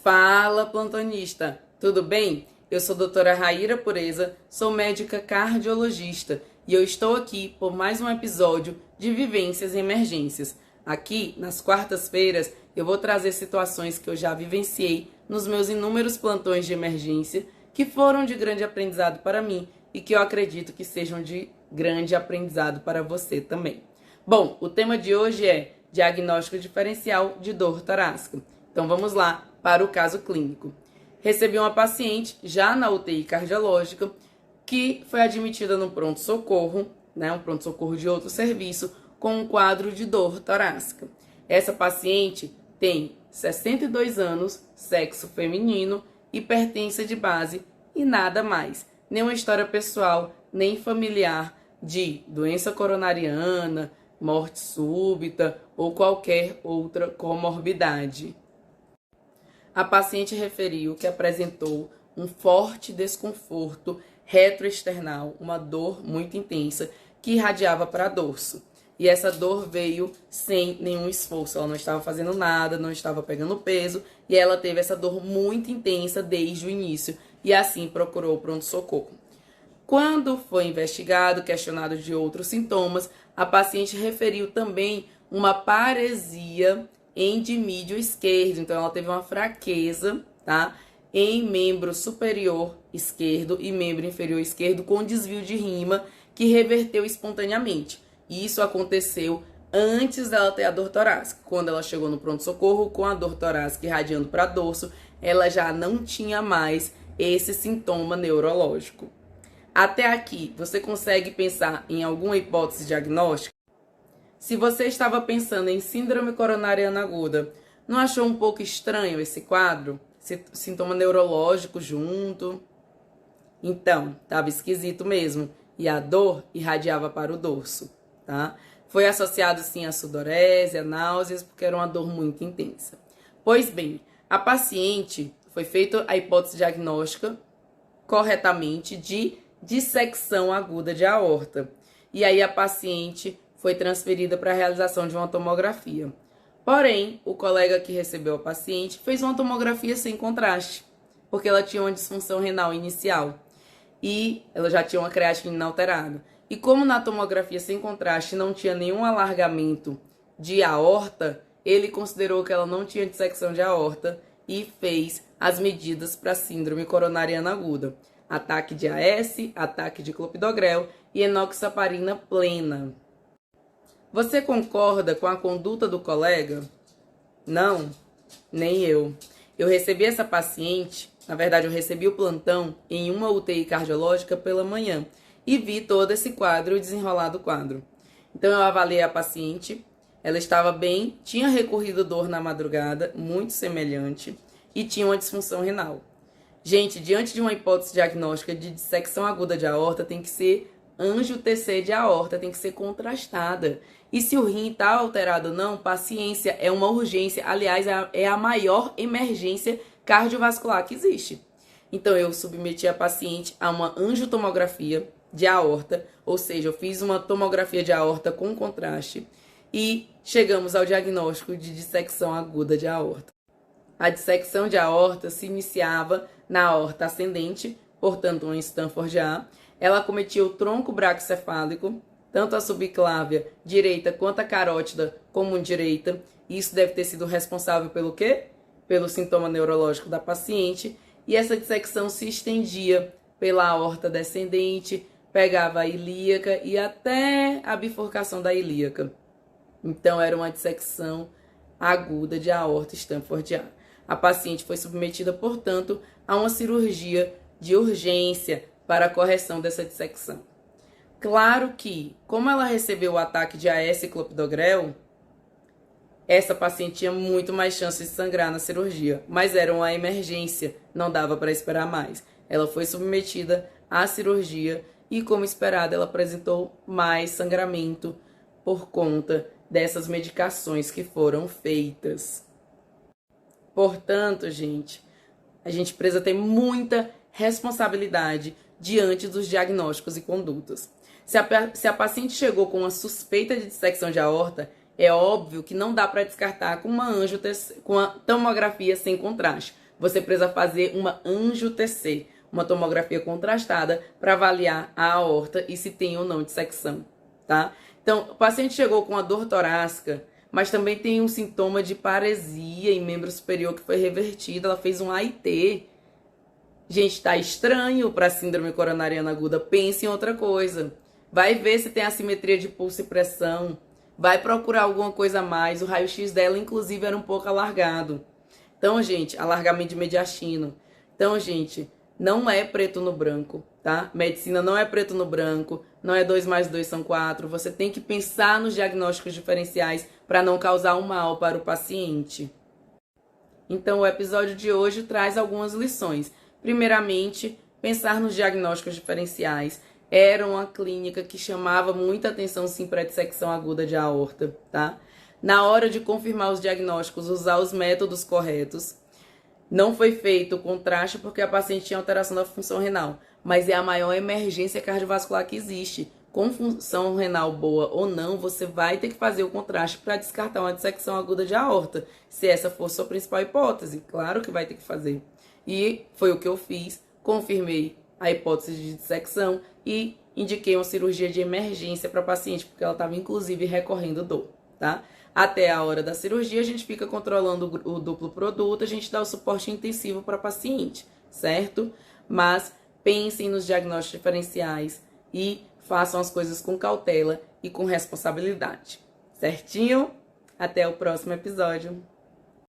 Fala, plantonista! Tudo bem? Eu sou a doutora Raíra Pureza, sou médica cardiologista e eu estou aqui por mais um episódio de Vivências e Emergências. Aqui, nas quartas-feiras, eu vou trazer situações que eu já vivenciei nos meus inúmeros plantões de emergência que foram de grande aprendizado para mim e que eu acredito que sejam de grande aprendizado para você também. Bom, o tema de hoje é diagnóstico diferencial de dor torácica. Então vamos lá para o caso clínico. Recebi uma paciente já na UTI cardiológica que foi admitida no pronto-socorro, um pronto-socorro de outro serviço, com um quadro de dor torácica. Essa paciente tem 62 anos, sexo feminino, hipertensa de base e nada mais. Nenhuma história pessoal, nem familiar de doença coronariana, morte súbita ou qualquer outra comorbidade. A paciente referiu que apresentou um forte desconforto retroesternal, uma dor muito intensa que irradiava para dorso. E essa dor veio sem nenhum esforço, ela não estava fazendo nada, não estava pegando peso, e ela teve essa dor muito intensa desde o início, e assim procurou o pronto-socorro. Quando foi investigado, questionado de outros sintomas, a paciente referiu também uma paresia endimídio esquerdo, então ela teve uma fraqueza, em membro superior esquerdo e membro inferior esquerdo com desvio de rima que reverteu espontaneamente. E isso aconteceu antes dela ter a dor torácica. Quando ela chegou no pronto-socorro com a dor torácica irradiando para dorso, ela já não tinha mais esse sintoma neurológico. Até aqui, você consegue pensar em alguma hipótese diagnóstica? Se você estava pensando em síndrome coronariana aguda, não achou um pouco estranho esse quadro? Sintoma neurológico junto? Então, estava esquisito mesmo. E a dor irradiava para o dorso, Foi associado sim à sudorese, a náuseas, porque era uma dor muito intensa. Pois bem, a paciente foi feita a hipótese diagnóstica corretamente de dissecção aguda de aorta. E aí a paciente foi transferida para a realização de uma tomografia. Porém, o colega que recebeu a paciente fez uma tomografia sem contraste, porque ela tinha uma disfunção renal inicial e ela já tinha uma creatinina alterada. E como na tomografia sem contraste não tinha nenhum alargamento de aorta, ele considerou que ela não tinha dissecção de aorta e fez as medidas para síndrome coronariana aguda. Ataque de AS, ataque de clopidogrel e enoxaparina plena. Você concorda com a conduta do colega? Não, nem eu. Eu recebi essa paciente, na verdade eu recebi o plantão em uma UTI cardiológica pela manhã e vi todo esse quadro, o desenrolar do quadro. Então eu avaliei a paciente, ela estava bem, tinha recorrido dor na madrugada, muito semelhante, e tinha uma disfunção renal. Gente, diante de uma hipótese diagnóstica de dissecção aguda de aorta, tem que ser anjo TC de aorta, tem que ser contrastada. E se o rim está alterado ou não, paciência, é uma urgência. Aliás, é a maior emergência cardiovascular que existe. Então, eu submeti a paciente a uma angiotomografia de aorta, ou seja, eu fiz uma tomografia de aorta com contraste e chegamos ao diagnóstico de dissecção aguda de aorta. A dissecção de aorta se iniciava na aorta ascendente, portanto, uma Stanford A. Ela acometia o tronco braquicefálico, tanto a subclávia direita quanto a carótida comum direita. Isso deve ter sido responsável pelo quê? Pelo sintoma neurológico da paciente. E essa dissecção se estendia pela aorta descendente, pegava a ilíaca e até a bifurcação da ilíaca. Então, era uma dissecção aguda de aorta Stanford A. A paciente foi submetida, portanto, a uma cirurgia de urgência para a correção dessa dissecção. Claro que, como ela recebeu o ataque de AS e clopidogrel, essa paciente tinha muito mais chances de sangrar na cirurgia, mas era uma emergência, não dava para esperar mais. Ela foi submetida à cirurgia e, como esperado, ela apresentou mais sangramento por conta dessas medicações que foram feitas. Portanto, a gente precisa ter muita responsabilidade diante dos diagnósticos e condutas. Se a paciente chegou com uma suspeita de dissecção de aorta, é óbvio que não dá para descartar com uma tomografia sem contraste. você precisa fazer uma angio-TC, uma tomografia contrastada para avaliar a aorta e se tem ou não dissecção, tá? Então, o paciente chegou com a dor torácica, mas também tem um sintoma de paresia em membro superior que foi revertido, ela fez um AIT. Gente, tá estranho para síndrome coronariana aguda, pense em outra coisa. Vai ver se tem assimetria de pulso e pressão, vai procurar alguma coisa a mais, o raio-x dela inclusive era um pouco alargado. Então, gente, alargamento de mediastino. Então, gente, não é preto no branco, tá? Medicina não é preto no branco, não é 2 mais 2 são 4. Você tem que pensar nos diagnósticos diferenciais para não causar um mal para o paciente. Então, o episódio de hoje traz algumas lições. Primeiramente, pensar nos diagnósticos diferenciais. Era uma clínica que chamava muita atenção, sim, para a dissecção aguda de aorta, tá? Na hora de confirmar os diagnósticos, usar os métodos corretos. Não foi feito o contraste porque a paciente tinha alteração da função renal, mas é a maior emergência cardiovascular que existe. Com função renal boa ou não, você vai ter que fazer o contraste para descartar uma dissecção aguda de aorta, se essa for sua principal hipótese. Claro que vai ter que fazer. E foi o que eu fiz, confirmei a hipótese de dissecção e indiquei uma cirurgia de emergência para a paciente, porque ela estava inclusive recorrendo dor, tá? Até a hora da cirurgia, a gente fica controlando o duplo produto, a gente dá o suporte intensivo para a paciente, certo? Mas pensem nos diagnósticos diferenciais e façam as coisas com cautela e com responsabilidade, certinho? Até o próximo episódio.